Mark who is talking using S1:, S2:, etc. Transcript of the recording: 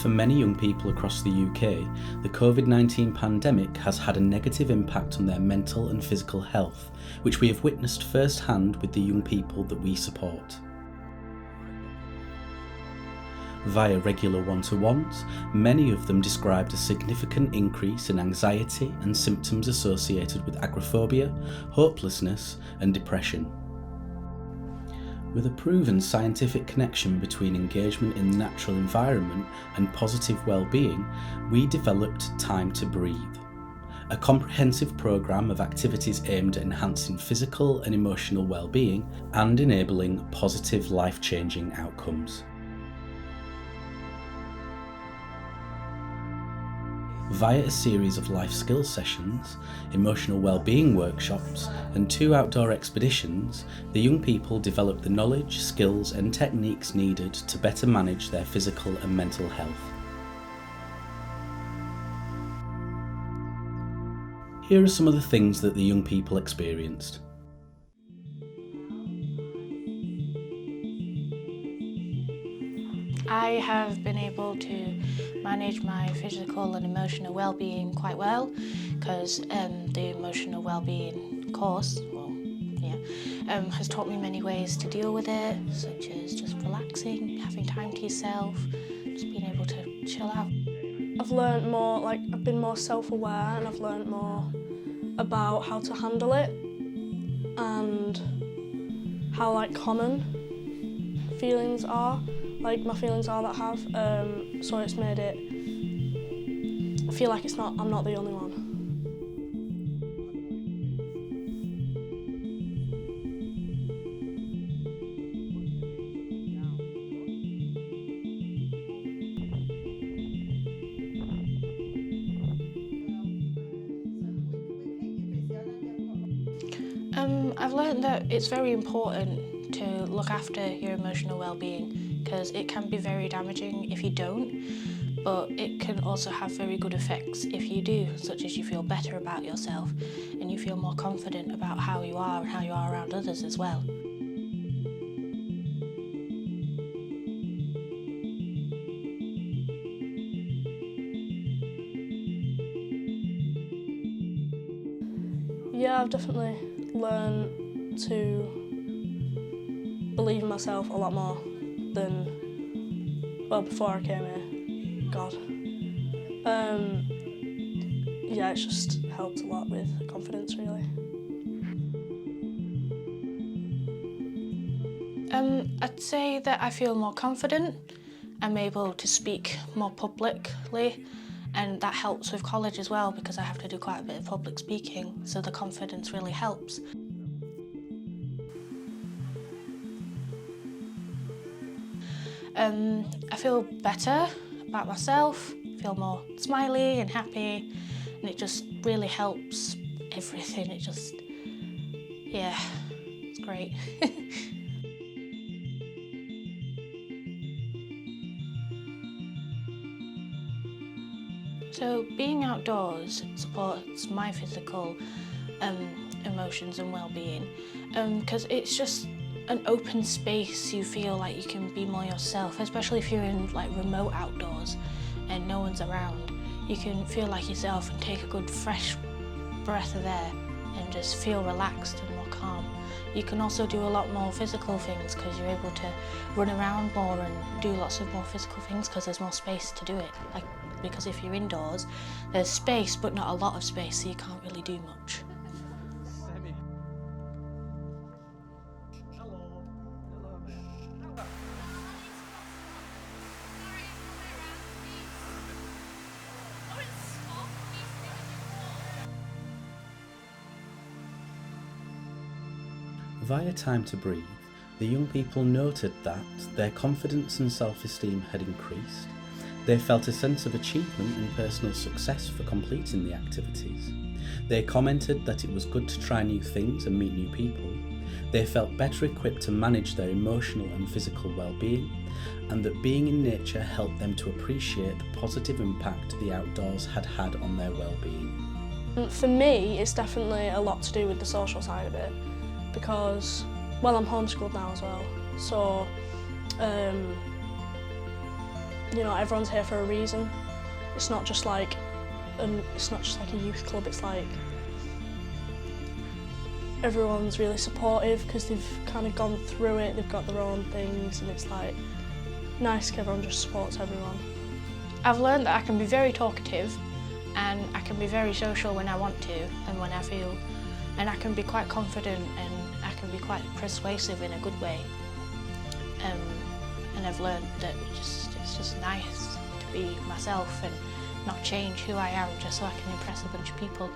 S1: For many young people across the UK, the COVID-19 pandemic has had a negative impact on their mental and physical health, which we have witnessed firsthand with the young people that we support. Via regular one-to-ones, many of them described a significant increase in anxiety and symptoms associated with agoraphobia, hopelessness and depression. With a proven scientific connection between engagement in the natural environment and positive well-being, we developed Time to Breathe, a comprehensive programme of activities aimed at enhancing physical and emotional well-being and enabling positive life-changing outcomes. Via a series of life skills sessions, emotional well-being workshops and 2 outdoor expeditions, the young people developed the knowledge, skills and techniques needed to better manage their physical and mental health. Here are some of the things that the young people experienced.
S2: I have been able to manage my physical and emotional well-being quite well because the emotional well-being course has taught me many ways to deal with it, such as just relaxing, having time to yourself, just being able to chill out.
S3: I've learnt more, I've been more self-aware and I've learnt more about how to handle it and how common feelings are. My feelings are that I have, so it's made it, I feel like I'm not the only one.
S2: I've learned that it's very important to look after your emotional well-being because it can be very damaging if you don't, but it can also have very good effects if you do, such as you feel better about yourself and you feel more confident about how you are and how you are around others as well.
S3: Yeah, I've definitely learned to believe in myself a lot more than, before I came here. God. Yeah, it's just helped a lot with confidence, really.
S2: I'd say that I feel more confident. I'm able to speak more publicly, and that helps with college as well because I have to do quite a bit of public speaking, so the confidence really helps. I feel better about myself, feel more smiley and happy, and it just really helps everything. It just, yeah, it's great. So being outdoors supports my physical emotions and well-being because it's just an open space. You feel like you can be more yourself, especially if you're in remote outdoors and no one's around. You can feel like yourself and take a good fresh breath of air and just feel relaxed and more calm. You can also do a lot more physical things because you're able to run around more and do lots of more physical things because there's more space to do it. Because if you're indoors, there's space but not a lot of space, so you can't really do much.
S1: Via Time to Breathe, the young people noted that their confidence and self-esteem had increased. They felt a sense of achievement and personal success for completing the activities. They commented that it was good to try new things and meet new people. They felt better equipped to manage their emotional and physical well-being, and that being in nature helped them to appreciate the positive impact the outdoors had had on their well-being.
S3: For me, it's definitely a lot to do with the social side of it, because, I'm homeschooled now as well, so you know, everyone's here for a reason. It's not just like a youth club. It's like everyone's really supportive because they've kind of gone through it. They've got their own things, and it's like nice. Everyone just supports everyone.
S2: I've learned that I can be very talkative, and I can be very social when I want to and when I feel, and I can be quite confident and I can be quite persuasive in a good way. And I've learned that it's just nice to be myself and not change who I am just so I can impress a bunch of people.